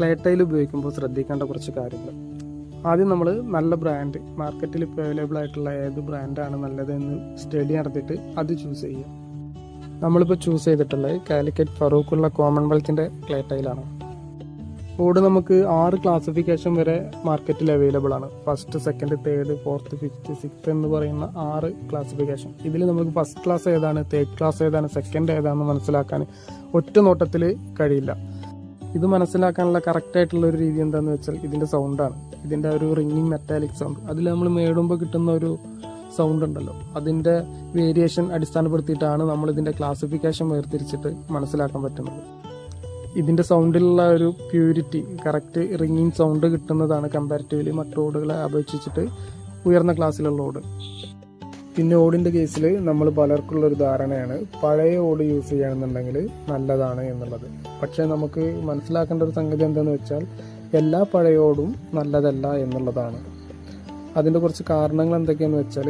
Clay tile ഉപയോഗിക്കുമ്പോൾ ശ്രദ്ധിക്കേണ്ട കുറച്ച് കാര്യങ്ങൾ. ആദ്യം നമ്മൾ നല്ല ബ്രാൻഡ്, മാർക്കറ്റിൽ ഇപ്പോൾ അവൈലബിൾ ആയിട്ടുള്ള ഏത് ബ്രാൻഡാണ് നല്ലതെന്ന് സ്റ്റഡി നടത്തിയിട്ട് അത് ചൂസ് ചെയ്യുക. നമ്മളിപ്പോൾ ചൂസ് ചെയ്തിട്ടുള്ളത് കാലിക്കറ്റ് ഫറൂഖുള്ള കോമൺവെൽത്തിൻ്റെ ക്ലേ ടൈലാണ്. ഓട് നമുക്ക് 6 ക്ലാസിഫിക്കേഷൻ വരെ മാർക്കറ്റിൽ അവൈലബിൾ ആണ്. 1st, 2nd, 3rd, 4th, 5th, 6th എന്ന് പറയുന്ന 6 ക്ലാസിഫിക്കേഷൻ. ഇതിൽ നമുക്ക് 1st ക്ലാസ് ഏതാണ്, 3rd ക്ലാസ് ഏതാണ്, 2nd ഏതാണെന്ന് മനസ്സിലാക്കാൻ ഒറ്റ നോട്ടത്തിൽ കഴിയില്ല. ഇത് മനസ്സിലാക്കാനുള്ള കറക്റ്റായിട്ടുള്ള ഒരു രീതി എന്താണെന്ന് വെച്ചാൽ ഇതിൻ്റെ സൗണ്ടാണ്. ഇതിൻ്റെ ഒരു റിംഗിങ് മെറ്റാലിക് സൗണ്ട്, അതിൽ നമ്മൾ മേടുമ്പോൾ കിട്ടുന്ന ഒരു സൗണ്ട് ഉണ്ടല്ലോ, അതിൻ്റെ വേരിയേഷൻ അടിസ്ഥാനപ്പെടുത്തിയിട്ടാണ് നമ്മൾ ഇതിൻ്റെ ക്ലാസിഫിക്കേഷൻ വേർതിരിച്ചിട്ട് മനസ്സിലാക്കാൻ പറ്റുന്നത്. ഇതിൻ്റെ സൗണ്ടിലുള്ള ഒരു പ്യൂരിറ്റി, കറക്റ്റ് റിംഗിങ് സൗണ്ട് കിട്ടുന്നതാണ് കമ്പാരിറ്റീവ്ലി മറ്റു ഓടുകളെ അപേക്ഷിച്ചിട്ട് ഉയർന്ന ക്ലാസ്സിലുള്ള ഓട്. പിന്നെ ഓടിൻ്റെ കേസിൽ നമ്മൾ പലർക്കുള്ളൊരു ധാരണയാണ് പഴയ ഓട് യൂസ് ചെയ്യുകയാണെന്നുണ്ടെങ്കിൽ നല്ലതാണ് എന്നുള്ളത്. പക്ഷേ നമുക്ക് മനസ്സിലാക്കേണ്ട ഒരു സംഗതി എന്താണെന്ന് വെച്ചാൽ എല്ലാ പഴയ ഓടും നല്ലതല്ല എന്നുള്ളതാണ്. അതിൻ്റെ കുറച്ച് കാരണങ്ങൾ എന്തൊക്കെയാണെന്ന് വെച്ചാൽ,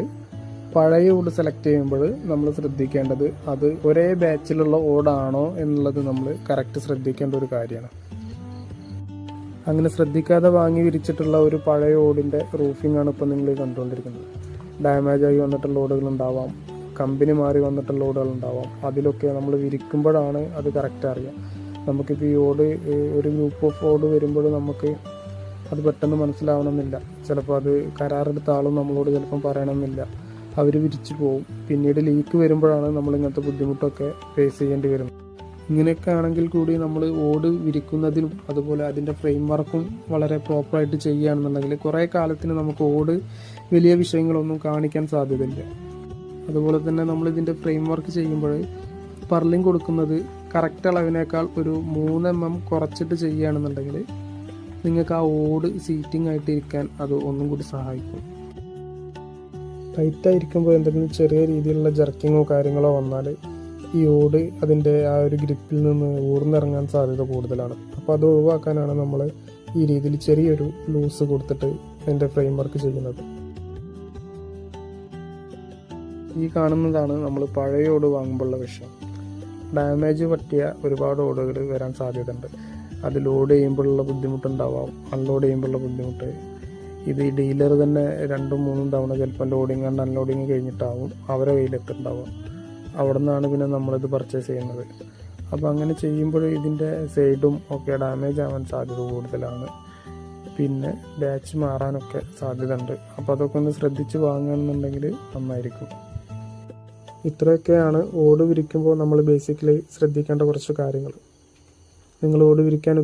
പഴയ ഓട് സെലക്ട് ചെയ്യുമ്പോൾ നമ്മൾ ശ്രദ്ധിക്കേണ്ടത് അത് ഒരേ ബാച്ചിലുള്ള ഓടാണോ എന്നുള്ളത് നമ്മൾ കറക്റ്റ് ശ്രദ്ധിക്കേണ്ട ഒരു കാര്യമാണ്. അങ്ങനെ ശ്രദ്ധിക്കാതെ വാങ്ങി വിരിച്ചിട്ടുള്ള ഒരു പഴയ ഓടിൻ്റെ റൂഫിംഗ് ആണ് ഇപ്പോൾ നിങ്ങൾ കണ്ടുകൊണ്ടിരിക്കുന്നത്. ഡാമേജ് ആയി വന്നിട്ടുള്ള ഓടുകളുണ്ടാവാം, കമ്പനി മാറി വന്നിട്ടുള്ള ഓടുകളുണ്ടാവാം. അതിലൊക്കെ നമ്മൾ വിരിക്കുമ്പോഴാണ് അത് കറക്റ്റ് അറിയാം. നമുക്കിപ്പോൾ ഈ ഓട് ഒരു ഗ്രൂപ്പ് ഓഫ് ഓട് വരുമ്പോൾ നമുക്ക് അത് പെട്ടെന്ന് മനസ്സിലാവണമെന്നില്ല. ചിലപ്പോൾ അത് കരാറെടുത്ത ആളും നമ്മളോട് ചിലപ്പം പറയണമെന്നില്ല, അവർ വിരിച്ചു പോകും. പിന്നീട് ലീക്ക് വരുമ്പോഴാണ് നമ്മൾ ഇങ്ങനത്തെ ബുദ്ധിമുട്ടൊക്കെ ഫേസ് ചെയ്യേണ്ടി വരുന്നത്. ഇങ്ങനെയൊക്കെ ആണെങ്കിൽ കൂടി നമ്മൾ ഓട് വിരിക്കുന്നതിനും അതുപോലെ അതിൻ്റെ ഫ്രെയിം വർക്കും വളരെ പ്രോപ്പറായിട്ട് ചെയ്യുകയാണെന്നുണ്ടെങ്കിൽ കുറേ കാലത്തിന് നമുക്ക് ഓട് വലിയ വിഷയങ്ങളൊന്നും കാണിക്കാൻ സാധ്യതയില്ല. അതുപോലെ തന്നെ നമ്മൾ ഇതിൻ്റെ ഫ്രെയിം വർക്ക് ചെയ്യുമ്പോൾ പർലിങ് കൊടുക്കുന്നത് കറക്റ്റ് അളവിനേക്കാൾ ഒരു 3 mm കുറച്ചിട്ട് ചെയ്യുകയാണെന്നുണ്ടെങ്കിൽ നിങ്ങൾക്ക് ആ ഓട് സീറ്റിംഗ് ആയിട്ട് ഇരിക്കാൻ അത് ഒന്നും കൂടി സഹായിക്കും. ടൈറ്റായിരിക്കുമ്പോൾ എന്തെങ്കിലും ചെറിയ രീതിയിലുള്ള ജർക്കിങ്ങോ കാര്യങ്ങളോ വന്നാൽ ഈ ഓട് അതിൻ്റെ ആ ഒരു ഗ്രിപ്പിൽ നിന്ന് ഊർന്നിറങ്ങാൻ സാധ്യത കൂടുതലാണ്. അപ്പോൾ അത് ഒഴിവാക്കാനാണ് നമ്മൾ ഈ രീതിയിൽ ചെറിയൊരു ലൂസ് കൊടുത്തിട്ട് അതിൻ്റെ ഫ്രെയിം വർക്ക് ചെയ്യുന്നത്. ഈ കാണുന്നതാണ് നമ്മൾ പഴയ ഓട് വാങ്ങുമ്പോഴുള്ള വിഷയം. ഡാമേജ് പറ്റിയ ഒരുപാട് ഓടുകൾ വരാൻ സാധ്യതയുണ്ട്. അത് ലോഡ് ചെയ്യുമ്പോഴുള്ള ബുദ്ധിമുട്ടുണ്ടാവാം, അൺലോഡ് ചെയ്യുമ്പോഴുള്ള ബുദ്ധിമുട്ട്. ഇത് ഈ ഡീലർ തന്നെ 2-3 തവണ ചിലപ്പോൾ ലോഡിങ് ആൻഡ് അൺലോഡിങ് കഴിഞ്ഞിട്ടാവും അവരെ കയ്യിലെത്തുണ്ടാവുക. അവിടെ നിന്നാണ് പിന്നെ നമ്മളിത് പർച്ചേസ് ചെയ്യുന്നത്. അപ്പോൾ അങ്ങനെ ചെയ്യുമ്പോൾ ഇതിൻ്റെ സൈഡും ഒക്കെ ഡാമേജ് ആവാൻ സാധ്യത കൂടുതലാണ്. പിന്നെ ബാച്ച് മാറാനൊക്കെ സാധ്യത ഉണ്ട്. അപ്പോൾ അതൊക്കെ ഒന്ന് ശ്രദ്ധിച്ച് വാങ്ങുകയാണെന്നുണ്ടെങ്കിൽ നന്നായിരിക്കും. ഇത്രയൊക്കെയാണ് ഓട് വിരിക്കുമ്പോൾ നമ്മൾ ബേസിക്കലി ശ്രദ്ധിക്കേണ്ട കുറച്ച് കാര്യങ്ങൾ. നിങ്ങൾ ഓട് വിരിക്കാൻ